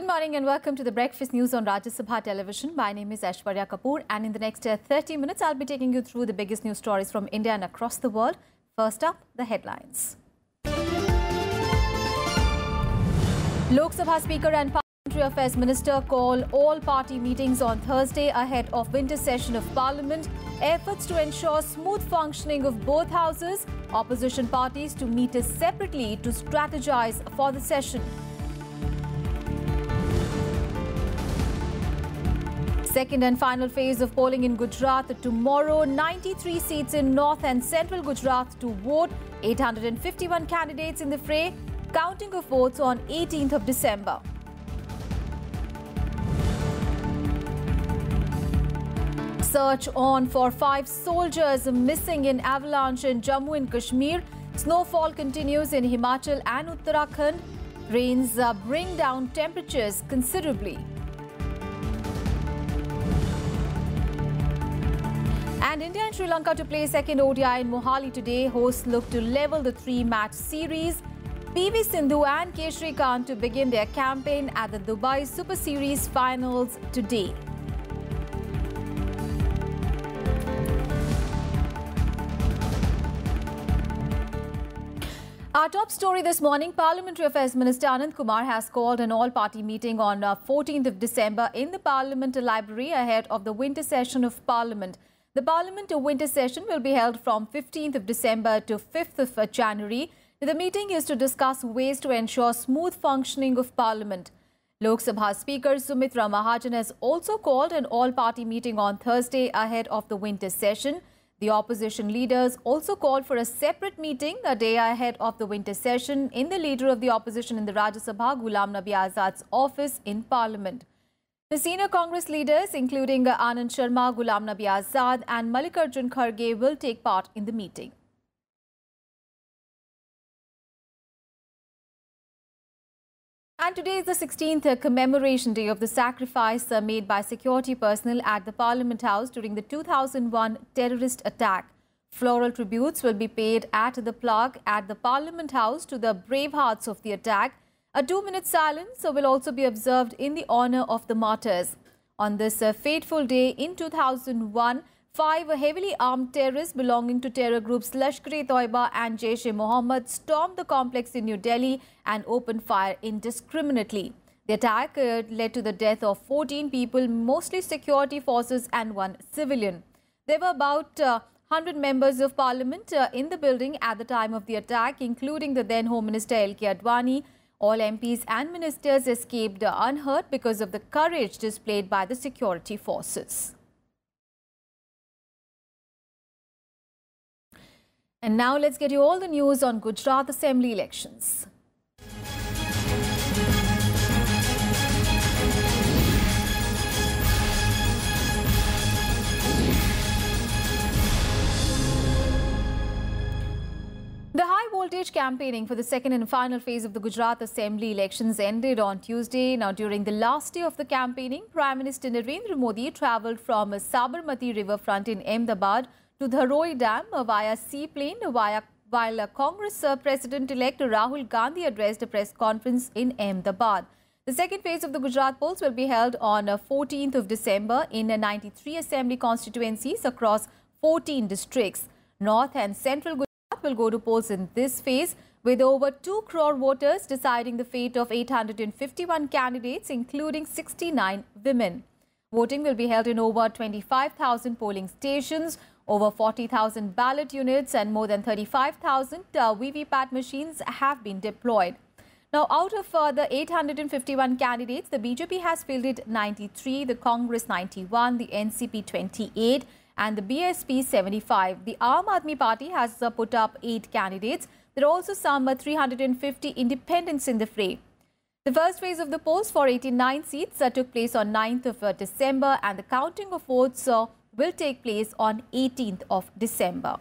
morning and welcome to the Breakfast News on Rajya Sabha television. My name is Aishwarya Kapoor and in the next 30 minutes I'll be taking you through the biggest news stories from India and across the world. First up, the headlines. Lok Sabha Speaker and Parliamentary Affairs Minister call all-party meetings on Thursday ahead of winter session of Parliament. Efforts to ensure smooth functioning of both houses. Opposition parties to meet separately to strategize for the session. Second and final phase of polling in Gujarat tomorrow. 93 seats in North and Central Gujarat to vote. 851 candidates in the fray. Counting of votes on 18th of December. Search on for 5 soldiers missing in Avalanche in Jammu and Kashmir. Snowfall continues in Himachal and Uttarakhand. Rains bring down temperatures considerably. And India and Sri Lanka to play second ODI in Mohali today. Hosts look to level the 3-match series. PV Sindhu and K. Srikanth to begin their campaign at the Dubai Super Series finals today. Our top story this morning, Parliamentary Affairs Minister Anand Kumar has called an all-party meeting on 14th of December in the Parliament Library ahead of the winter session of Parliament. The Parliament winter session will be held from 15th of December to 5th of January. The meeting is to discuss ways to ensure smooth functioning of Parliament. Lok Sabha Speaker Sumitra Mahajan has also called an all-party meeting on Thursday ahead of the winter session. The opposition leaders also called for a separate meeting a day ahead of the winter session in the leader of the opposition in the Rajya Sabha, Ghulam Nabi Azad's office in Parliament. The senior Congress leaders, including Anand Sharma, Ghulam Nabi Azad and Mallikarjun Kharge, will take part in the meeting. And today is the 16th commemoration day of the sacrifice made by security personnel at the Parliament House during the 2001 terrorist attack. Floral tributes will be paid at the plaque at the Parliament House to the brave hearts of the attack. A 2-minute silence will also be observed in the honour of the martyrs. On this fateful day in 2001, 5 heavily armed terrorists belonging to terror groups Lashkar-e-Toiba and Jaish-e-Mohammed stormed the complex in New Delhi and opened fire indiscriminately. The attack led to the death of 14 people, mostly security forces and 1 civilian. There were about 100 members of parliament in the building at the time of the attack, including the then Home Minister L.K. Advani. All MPs and ministers escaped unhurt because of the courage displayed by the security forces. And now let's get you all the news on Gujarat Assembly elections. The high-voltage campaigning for the second and final phase of the Gujarat Assembly elections ended on Tuesday. Now, during the last day of the campaigning, Prime Minister Narendra Modi travelled from Sabarmati riverfront in Ahmedabad to Dharoi Dam via seaplane, while Congress President-elect Rahul Gandhi addressed a press conference in Ahmedabad. The second phase of the Gujarat polls will be held on 14th of December in 93 assembly constituencies across 14 districts. North and Central Gujarat will go to polls in this phase, with over 2 crore voters deciding the fate of 851 candidates, including 69 women. Voting will be held in over 25,000 polling stations, over 40,000 ballot units and more than 35,000 VVPAT machines have been deployed. Now, out of the 851 candidates, the BJP has fielded 93, the Congress 91, the NCP 28 and the BSP 75. The Aam Aadmi Party has put up 8 candidates. There are also some 350 independents in the fray. The first phase of the polls for 89 seats took place on 9th of December and the counting of votes will take place on 18th of December.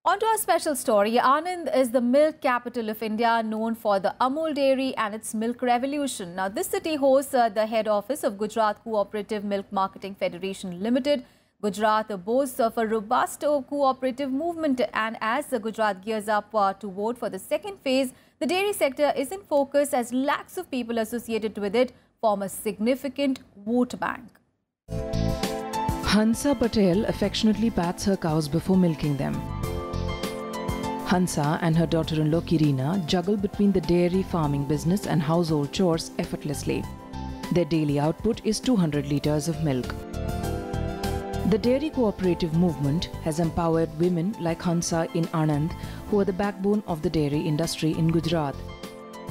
On to our special story. Anand is the milk capital of India, known for the Amul dairy and its milk revolution. Now, this city hosts the head office of Gujarat Cooperative Milk Marketing Federation Limited. Gujarat boasts of a robust cooperative movement, and as the Gujarat gears up to vote for the second phase, the dairy sector is in focus as lakhs of people associated with it form a significant vote bank. Hansa Patel affectionately pats her cows before milking them. Hansa and her daughter-in-law Kirina juggle between the dairy farming business and household chores effortlessly. Their daily output is 200 litres of milk. The dairy cooperative movement has empowered women like Hansa in Anand, who are the backbone of the dairy industry in Gujarat.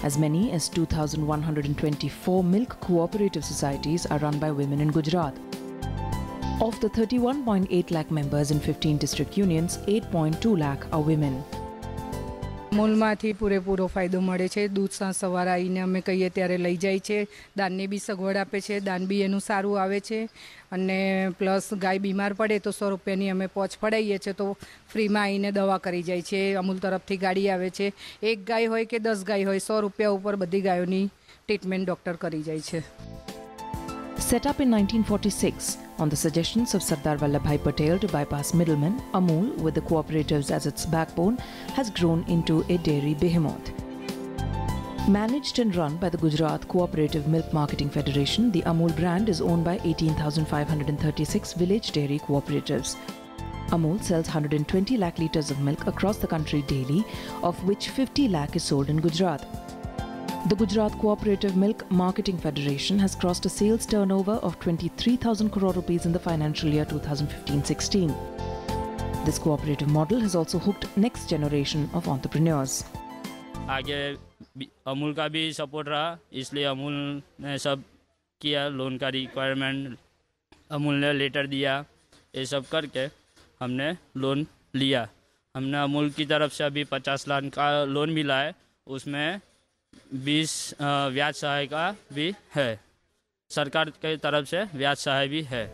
As many as 2,124 milk cooperative societies are run by women in Gujarat. Of the 31.8 lakh members in 15 district unions, 8.2 lakh are women. અમૂલમાંથી પૂરેપૂરો ફાયદો મળે છે. દૂધ સાંજ સવારે આવીને અમે કહીએ ત્યારે લઈ જાય છે. દાનની બી સગવડ આપે છે. દાન બી એનું સારું આવે છે. અને પ્લસ ગાય બીમાર પડે તો 100 રૂપિયાની અમે પોચ પડાવીએ છીએ તો ફ્રીમાં આવીને દવા કરી જાય છે. અમૂલ તરફથી ગાડી આવે છે. એક ગાય હોય કે 10 ગાય હોય, 100 રૂપિયા ઉપર બધી ગાયોની ટ્રીટમેન્ટ ડૉક્ટર કરી જાય છે. Set up in 1946 on the suggestions of Sardar Vallabhbhai Patel to bypass middlemen, Amul, with the cooperatives as its backbone, has grown into a dairy behemoth. Managed and run by the Gujarat Cooperative Milk Marketing Federation, the Amul brand is owned by 18,536 village dairy cooperatives. Amul sells 120 lakh litres of milk across the country daily, of which 50 lakh is sold in Gujarat. The Gujarat Cooperative Milk Marketing Federation has crossed a sales turnover of 23,000 crore rupees in the financial year 2015-16. This cooperative model has also hooked next generation of entrepreneurs. आगे अमूल का भी support रहा, इसलिए अमूल ने सब किया. Loan का requirement Amul ने लेटर दिया, ये सब करके हमने लोन लिया. हमने अमूल की तरफ से अभी 50 लाख का लोन मिला है, उसमें 20 ब्याज सहाय का भी है. सरकार की तरफ से ब्याज सहाय भी है.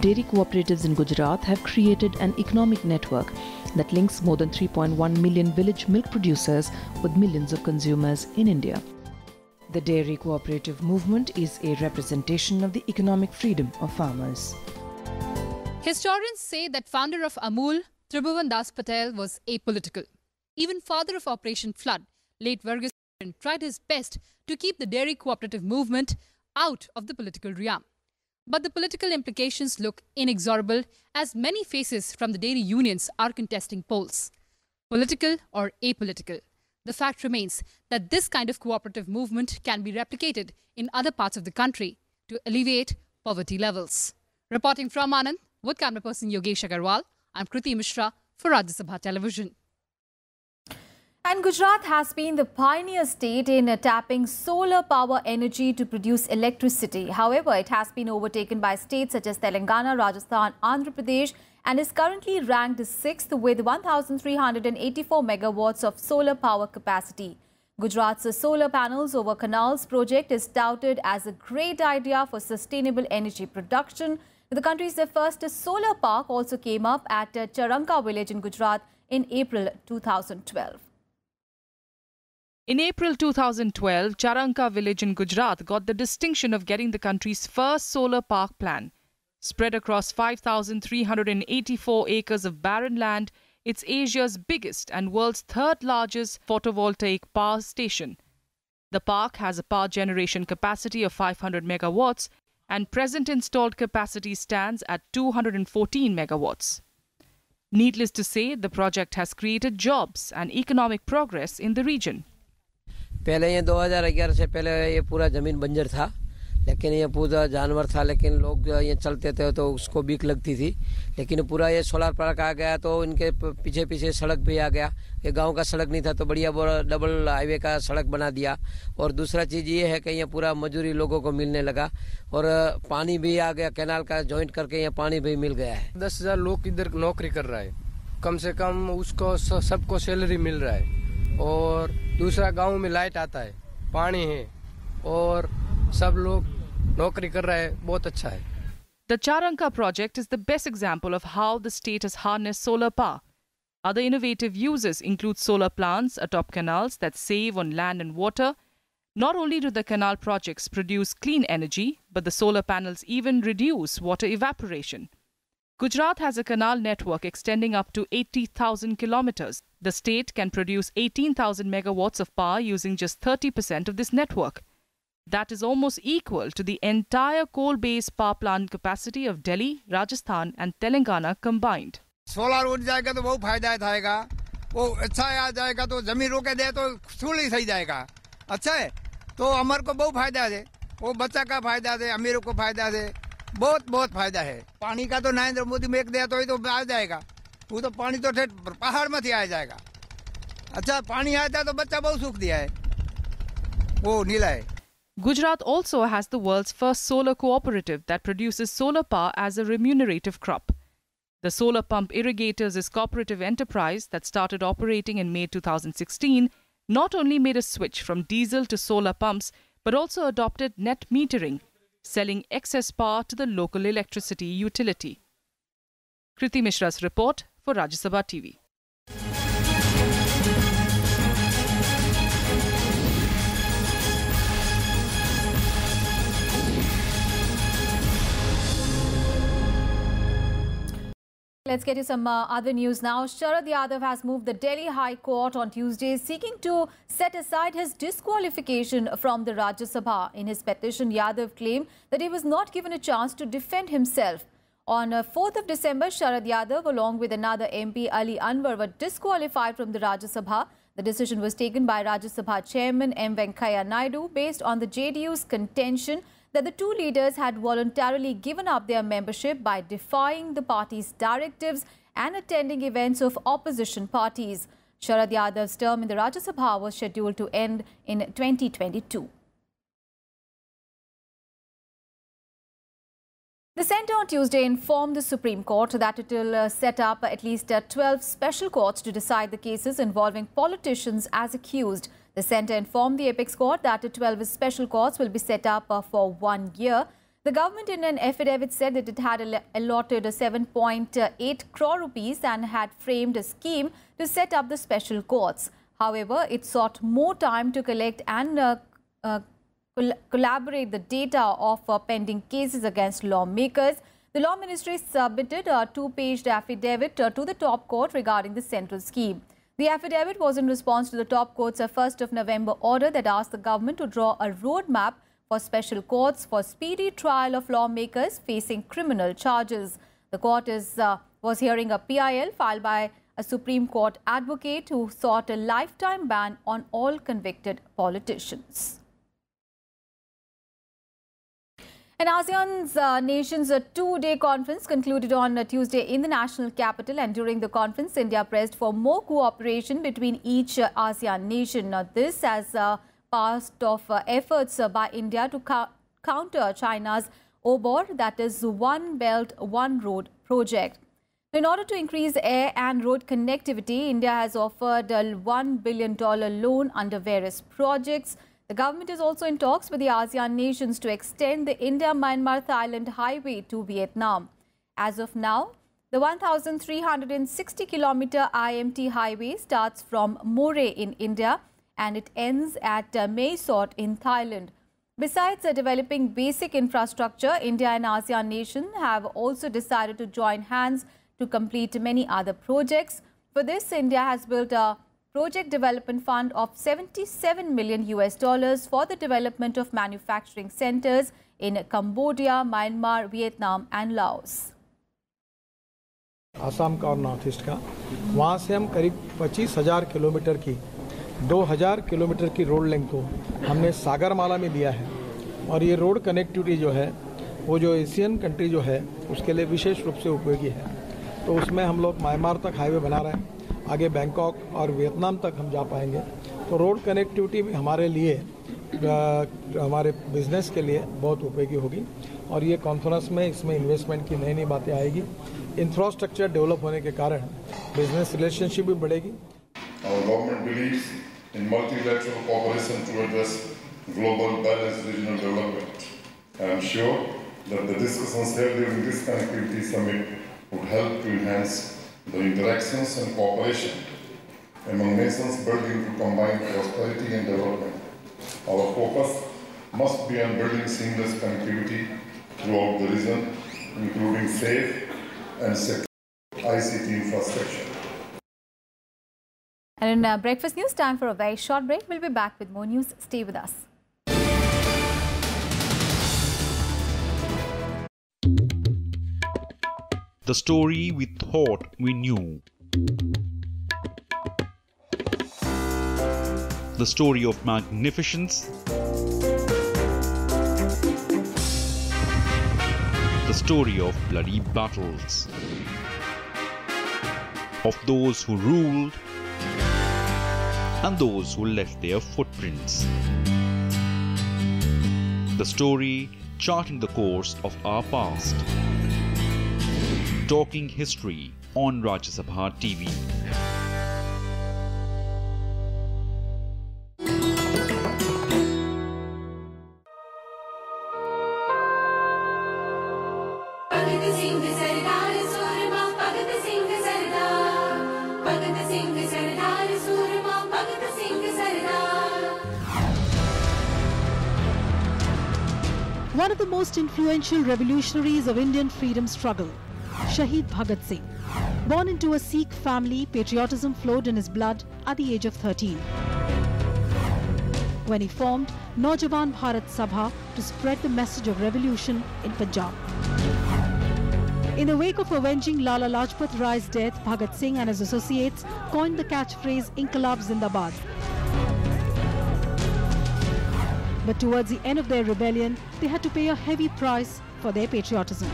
Dairy cooperatives in Gujarat have created an economic network that links more than 3.1 million village milk producers with millions of consumers in India. The dairy cooperative movement is a representation of the economic freedom of farmers. Historians say that founder of Amul, Tribhuvan Das Patel, was apolitical. Even father of Operation Flood, late Verghese, tried his best to keep the dairy cooperative movement out of the political realm. But the political implications look inexorable as many faces from the dairy unions are contesting polls. Political or apolitical, the fact remains that this kind of cooperative movement can be replicated in other parts of the country to alleviate poverty levels. Reporting from Anand with camera person Yogesh Agarwal, I'm Kriti Mishra for Rajya Sabha Television. And Gujarat has been the pioneer state in tapping solar power energy to produce electricity. However, it has been overtaken by states such as Telangana, Rajasthan, Andhra Pradesh, and is currently ranked 6th with 1,384 megawatts of solar power capacity. Gujarat's solar panels over canals project is touted as a great idea for sustainable energy production. The country's first solar park also came up at Charanka village in Gujarat in April 2012. In April 2012, Charanka village in Gujarat got the distinction of getting the country's first solar park plan. Spread across 5,384 acres of barren land, it's Asia's biggest and world's third largest photovoltaic power station. The park has a power generation capacity of 500 megawatts and present installed capacity stands at 214 megawatts. Needless to say, the project has created jobs and economic progress in the region. पहले ये 2011 से पहले ये पूरा ज़मीन बंजर था, लेकिन ये पूरा जानवर था, लेकिन लोग ये चलते थे तो उसको बीक लगती थी. लेकिन पूरा ये सोलर पार्क आ गया तो इनके पीछे पीछे सड़क भी आ गया. ये गांव का सड़क नहीं था तो बढ़िया डबल हाईवे का सड़क बना दिया. और दूसरा चीज़ ये है कि ये पूरा मजदूरी लोगों को मिलने लगा और पानी भी आ गया. कैनाल का जॉइंट करके ये पानी भी मिल गया है. 10,000 लोग इधर नौकरी कर रहा है, कम से कम उसको सबको सैलरी मिल रहा है. और दूसरा गांव में लाइट आता है, पानी है और सब लोग नौकरी कर रहे हैं. बहुत अच्छा है. The Charanka project is the best example of how the state has harnessed solar power. Other innovative uses include solar plants atop canals that save on land and water. Not only do the canal projects produce clean energy, but the solar panels even reduce water evaporation. Gujarat has a canal network extending up to 80,000 kilometers. The state can produce 18,000 megawatts of power using just 30% of this network. That is almost equal to the entire coal-based power plant capacity of Delhi, Rajasthan and Telangana combined. Solar उठ जाएगा तो बहुत फायदा थाएगा, वो अच्छा आ जाएगा तो जमीन रोके दे तो सूली सही जाएगा, अच्छा है तो हमारे को बहुत फायदा है, वो बच्चा का फायदा है, अमीरों को फायदा है, बहुत फायदा है। पानी का तो नरेंद्र मोदी में एक दे तो आ जाएगा, वो तो पानी तो पहाड़ में ही आ जाएगा, अच्छा पानी आता तो बच्चा बहुत सुख दिया है, वो नीला है। Gujarat also has the world's first solar cooperative that produces solar power as a remunerative crop. The Solar Pump Irrigators is cooperative enterprise that started operating in May 2016, not only made a switch from diesel to solar pumps, but also adopted net metering, selling excess power to the local electricity utility. Kriti Mishra's report for Rajya Sabha TV. Let's get to some other news now. Sharad Yadav has moved the Delhi High Court on Tuesday, seeking to set aside his disqualification from the Rajya Sabha. In his petition, Yadav claimed that he was not given a chance to defend himself. On 4th of December, Sharad Yadav, along with another MP, Ali Anwar, were disqualified from the Rajya Sabha. The decision was taken by Rajya Sabha Chairman Venkaiah Naidu based on the JDU's contention that the two leaders had voluntarily given up their membership by defying the party's directives and attending events of opposition parties. Sharad Yadav's term in the Rajya Sabha was scheduled to end in 2022. The centre on Tuesday informed the Supreme Court that it will set up at least 12 special courts to decide the cases involving politicians as accused. The centre informed the Apex Court that 12 special courts will be set up for 1 year. The government in an affidavit said that it had allotted 7.8 crore rupees and had framed a scheme to set up the special courts. However, it sought more time to collect and collaborate the data of pending cases against lawmakers. The Law Ministry submitted a 2-page affidavit to the top court regarding the central scheme. The affidavit was in response to the top court's 1st of November order that asked the government to draw a roadmap for special courts for speedy trial of lawmakers facing criminal charges. The court was hearing a PIL filed by a Supreme Court advocate who sought a lifetime ban on all convicted politicians. And ASEAN's nations' 2-day conference concluded on Tuesday in the national capital, and during the conference, India pressed for more cooperation between each ASEAN nation. Now, this as part of efforts by India to counter China's OBOR, that is One Belt, One Road project. In order to increase air and road connectivity, India has offered a $1 billion loan under various projects. The government is also in talks with the ASEAN nations to extend the India-Myanmar-Thailand highway to Vietnam. As of now, the 1,360-kilometer IMT highway starts from More in India and it ends at Mae Sot in Thailand. Besides developing basic infrastructure, India and ASEAN nations have also decided to join hands to complete many other projects. For this, India has built a project development fund of $77 million for the development of manufacturing centers in Cambodia, Myanmar, Vietnam and Laos. Assam का और north east का, वहाँ से हम करीब 25,000 kilometre की 2,000 kilometre की road length को हमने सागरमाला में दिया है। और ये रोड कनेक्टिविटी जो है वो जो एशियन कंट्री जो है उसके लिए विशेष रूप से उपयोगी है। तो उसमें हम लोग म्यांमार तक हाईवे बना रहे हैं, आगे बैंकॉक और वियतनाम तक हम जा पाएंगे। तो रोड कनेक्टिविटी भी हमारे लिए, हमारे बिजनेस के लिए बहुत उपयोगी होगी। और ये कॉन्फ्रेंस में इसमें इन्वेस्टमेंट की नई नई बातें आएगी। इंफ्रास्ट्रक्चर डेवलप होने के कारण बिजनेस रिलेशनशिप भी बढ़ेगी। Our government believes in multilateral cooperation to address global balanced regional development. I am sure that the discussions held during this connectivity summit would help to enhance the interactions and cooperation among nations building to combine prosperity and development. Our focus must be on building seamless connectivity throughout the region, including safe and secure ICT infrastructure. And in Breakfast News, time for a very short break. We'll be back with more news. Stay with us. The story we thought we knew. The story of magnificence. The story of bloody battles. Of those who ruled and those who left their footprints. The story charting the course of our past. Talking history on Rajya Sabha TV. One of the most influential revolutionaries of Indian freedom struggle, Shaheed Bhagat Singh. Born into a Sikh family, patriotism flowed in his blood at the age of 13. When he formed Naujawan Bharat Sabha to spread the message of revolution in Punjab. In the wake of avenging Lala Lajpat Rai's death, Bhagat Singh and his associates coined the catchphrase Inqilab Zindabad. But towards the end of their rebellion, they had to pay a heavy price for their patriotism.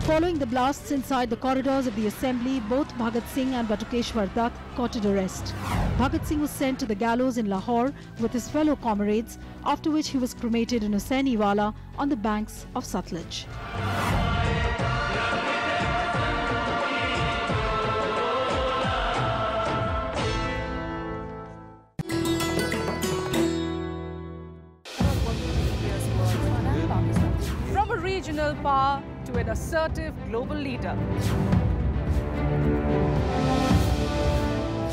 Following the blasts inside the corridors of the assembly, both Bhagat Singh and Batukeshwar Dutt courted arrest. Bhagat Singh was sent to the gallows in Lahore with his fellow comrades, after which he was cremated in Husainiwala on the banks of Satluj. From a regional power to an assertive global leader.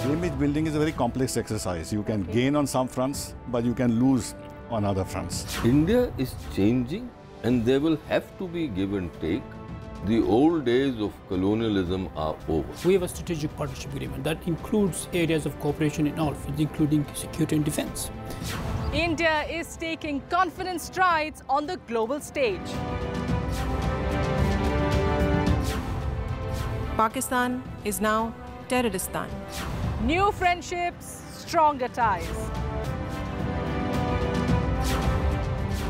Image building is a very complex exercise. You can gain on some fronts, but you can lose on other fronts. India is changing and there will have to be give and take. The old days of colonialism are over. We have a strategic partnership agreement that includes areas of cooperation in all fields, including security and defense. India is taking confident strides on the global stage. Pakistan is now Terroristan. New friendships, stronger ties.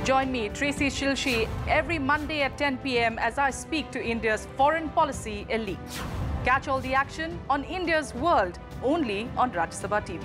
Join me, Tracy Shilshi, every Monday at 10 p.m. as I speak to India's foreign policy elite. Catch all the action on India's World, only on Rajya Sabha TV.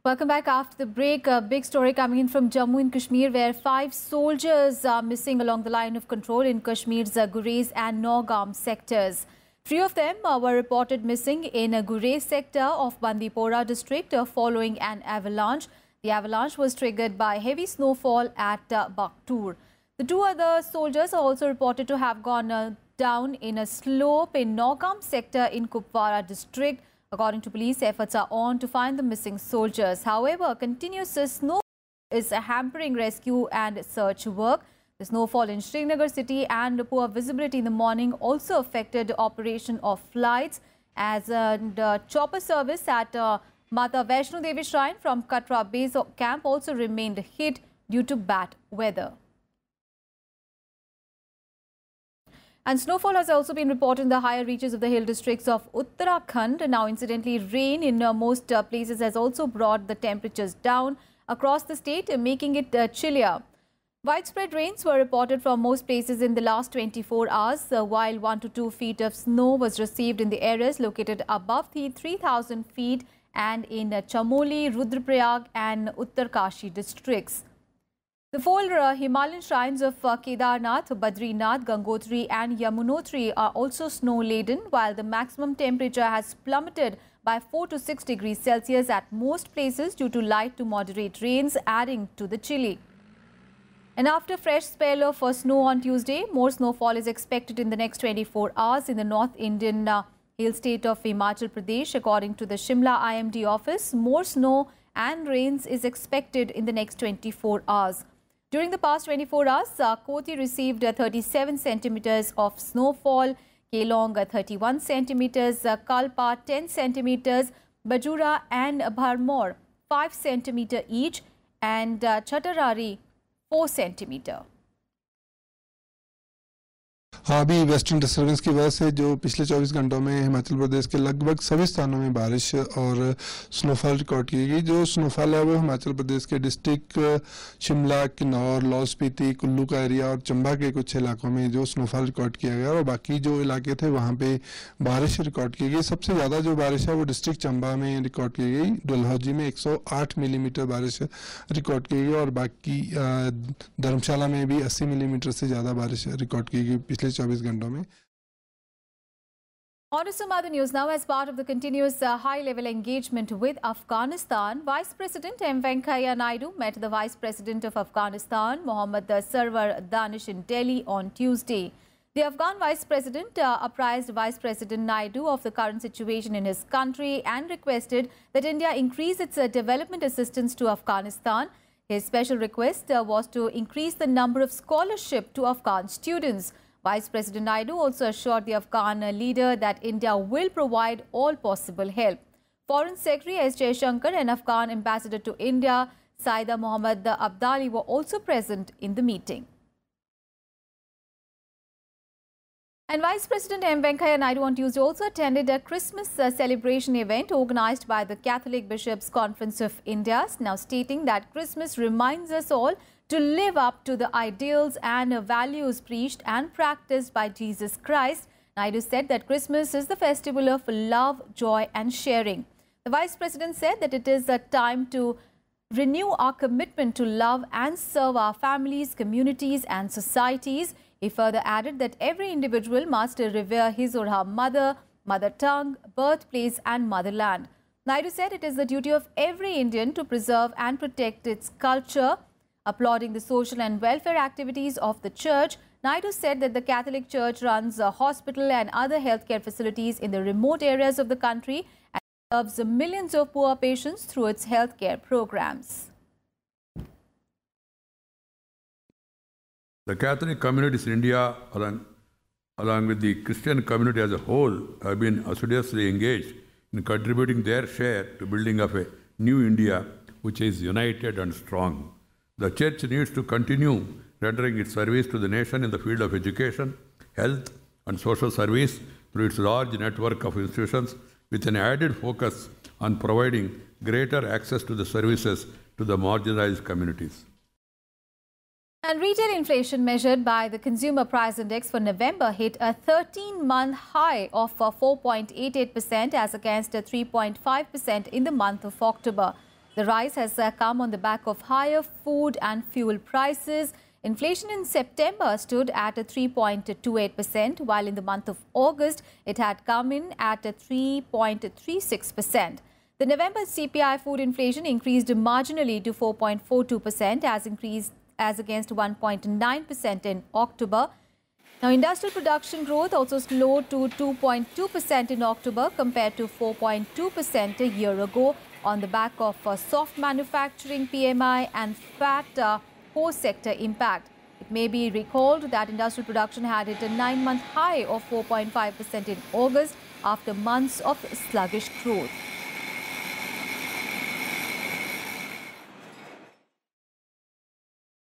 Welcome back after the break. A big story coming in from Jammu and Kashmir, where 5 soldiers are missing along the line of control in Kashmir's Gurez and Nagaum sectors. 3 of them were reported missing in a Gurez sector of Bandipora district following an avalanche. The avalanche was triggered by heavy snowfall at Bakhtur. The 2 other soldiers are also reported to have gone down in a slope in Nagaum sector in Kupwara district. According to police, efforts are on to find the missing soldiers. However, continuous snow is hampering rescue and search work. The snowfall in Srinagar city and poor visibility in the morning also affected operation of flights, as chopper service at Mata Vaishno Devi Shrine from Katra base camp also remained hit due to bad weather. And snowfall has also been reported in the higher reaches of the hill districts of Uttarakhand. Now, incidentally, rain in most places has also brought the temperatures down across the state, making it chillier. Widespread rains were reported from most places in the last 24 hours, while 1 to 2 feet of snow was received in the areas located above the 3,000 feet and in Chamoli, Rudraprayag and Uttarkashi districts. The 4 Himalayan shrines of Kedarnath, Badrinath, Gangotri and Yamunotri are also snow-laden, while the maximum temperature has plummeted by 4 to 6 degrees Celsius at most places due to light to moderate rains, adding to the chilly. And after fresh spell of snow on Tuesday, more snowfall is expected in the next 24 hours in the North Indian hill state of Himachal Pradesh. According to the Shimla IMD office, more snow and rains is expected in the next 24 hours. During the past 24 hours, Koti received 37 centimeters of snowfall, Kelong 31 centimeters, Kalpa 10 centimeters, Bajura and Bharmor 5 centimeter each, and Chatarari 4 centimeter. हाँ, अभी western disturbance की वजह से जो पिछले 24 घंटों में हिमाचल प्रदेश के लगभग सभी स्थानों में बारिश और स्नोफॉल रिकॉर्ड की गई। जो स्नोफॉल है वो हिमाचल प्रदेश के डिस्ट्रिक्ट शिमला, किन्नौर, लाहौल स्पीति, कुल्लू का एरिया और चंबा के कुछ इलाकों में जो स्नोफॉल रिकॉर्ड किया गया और बाकी जो इलाके थे वहाँ पे बारिश रिकॉर्ड की गई। सबसे ज़्यादा जो बारिश है वो डिस्ट्रिक्ट चंबा में रिकॉर्ड की गई। डलहौजी में 108 मिलीमीटर बारिश रिकॉर्ड की गई और बाकी धर्मशाला में भी 80 मिलीमीटर से ज़्यादा बारिश रिकॉर्ड की गई पिछले 24 घंटों में। On to some other news now. As part of the continuous high-level engagement with Afghanistan, Vice President Venkaiah Naidu met the Vice President of Afghanistan, Mohammad Sarwar Danish, in Delhi on Tuesday. The Afghan Vice President apprised Vice President Naidu of the current situation in his country and requested that India increase its development assistance to Afghanistan. His special request was to increase the number of scholarship to Afghan students. Vice President Naidu also assured the Afghan leader that India will provide all possible help. Foreign Secretary S. Jaishankar and Afghan Ambassador to India, Saida Mohammad Abdali, were also present in the meeting. And Vice President Venkaiah Naidu on Tuesday also attended a Christmas celebration event organized by the Catholic Bishops' Conference of India, now stating that Christmas reminds us all to live up to the ideals and values preached and practiced by Jesus Christ. Naidu said that Christmas is the festival of love, joy and sharing. The Vice President said that it is a time to renew our commitment to love and serve our families, communities and societies. He further added that every individual must revere his or her mother, mother tongue, birthplace and motherland. Naidu said it is the duty of every Indian to preserve and protect its culture. Applauding the social and welfare activities of the church, Naidu said that the Catholic Church runs a hospital and other healthcare facilities in the remote areas of the country and serves millions of poor patients through its healthcare programs. The Catholic communities in India, along with the Christian community as a whole, have been assiduously engaged in contributing their share to building of a new India which is united and strong. The Church needs to continue rendering its service to the nation in the field of education, health and social service through its large network of institutions, with an added focus on providing greater access to the services to the marginalized communities. And retail inflation measured by the Consumer Price Index for November hit a 13-month high of 4.88% as against 3.5% in the month of October. The rise has come on the back of higher food and fuel prices. Inflation in September stood at 3.28%, while in the month of August it had come in at 3.36%. The November CPI food inflation increased marginally to 4.42% as against 1.9% in October. Now, industrial production growth also slowed to 2.2% in October compared to 4.2% a year ago, on the back of soft manufacturing PMI and fat core sector impact. It may be recalled that industrial production had hit a 9-month high of 4.5% in August after months of sluggish growth.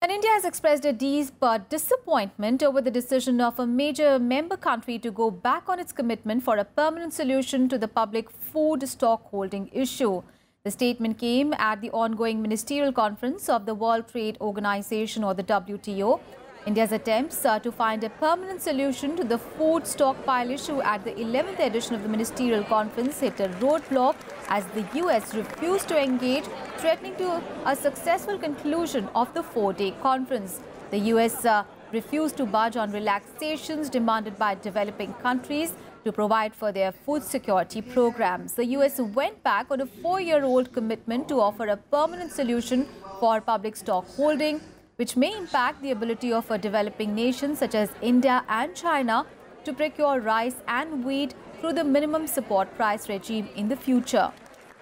And India has expressed a deep disappointment over the decision of a major member country to go back on its commitment for a permanent solution to the public food stock holding issue. The statement came at the ongoing ministerial conference of the World Trade Organization, or the WTO. India's attempts to find a permanent solution to the food stockpile issue at the 11th edition of the ministerial conference hit a roadblock as the US refused to engage, threatening to a successful conclusion of the 4-day conference. The US refused to budge on relaxations demanded by developing countries to provide for their food security programs. The US went back on a 4-year-old commitment to offer a permanent solution for public stock holding, which may impact the ability of developing nations such as India and China to procure rice and wheat through the minimum support price regime in the future.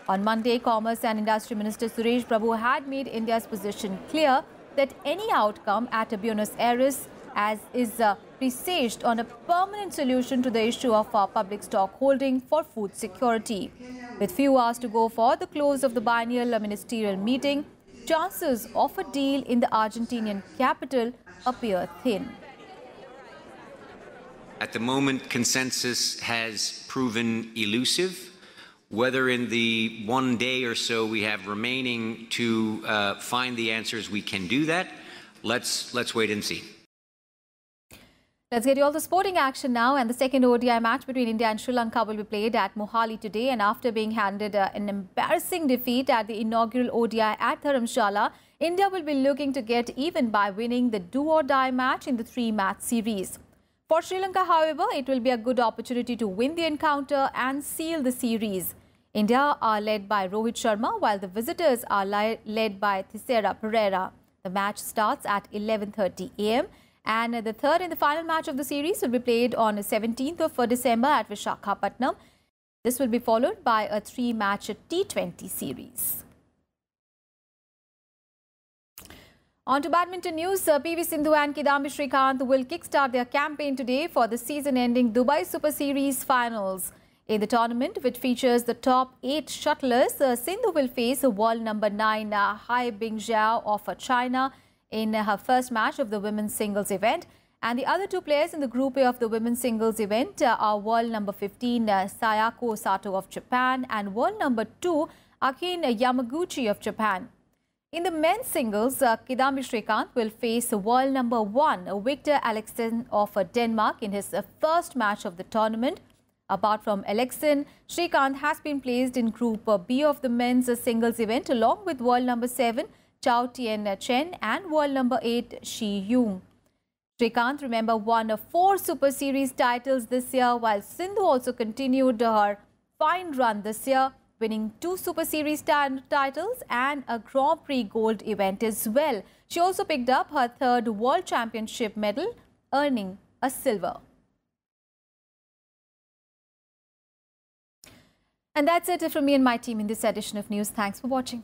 On Monday, Commerce and Industry Minister Suresh Prabhu had made India's position clear that any outcome at Buenos Aires as is presaged on a permanent solution to the issue of public stock holding for food security. With few hours to go for the close of the biennial ministerial meeting, chances of a deal in the Argentinian capital appear thin. At the moment, consensus has proven elusive. Whether in the 1 day or so we have remaining to find the answers, we can do that. Let's wait and see. Let's get you all the sporting action now, and the second ODI match between India and Sri Lanka will be played at Mohali today. And after being handed an embarrassing defeat at the inaugural ODI at Dharamshala, India will be looking to get even by winning the do-or-die match in the 3-match series. For Sri Lanka, however, it will be a good opportunity to win the encounter and seal the series. India are led by Rohit Sharma, while the visitors are led by Thisara Pereira. The match starts at 11:30 a.m. and the third and the final match of the series will be played on 17th of December at Visakhapatnam. This will be followed by a 3-match T20 series. On to badminton news. PV Sindhu and Kidambi Srikanth will kickstart their campaign today for the season-ending Dubai Super Series finals. In the tournament, which features the top 8 shuttlers, Sindhu will face world number 9 Hai Bingzhou of China in her first match of the women's singles event. And the other 2 players in the Group A of the women's singles event are world number 15 Sayako Sato of Japan and world number 2 Akin Yamaguchi of Japan. In the men's singles, Kidambi Srikanth will face world number 1 Victor Alexen of Denmark in his first match of the tournament. Apart from Alexen, Srikanth has been placed in Group B of the men's singles event along with world number 7 Chao Tien Chen and world number 8 Shi Yung. Srikanth, remember, won 4 Super Series titles this year, while Sindhu also continued her fine run this year, winning 2 Super Series titles and a Grand Prix Gold event as well. She also picked up her 3rd World Championship medal, earning a silver. And that's it from me and my team in this edition of news. Thanks for watching.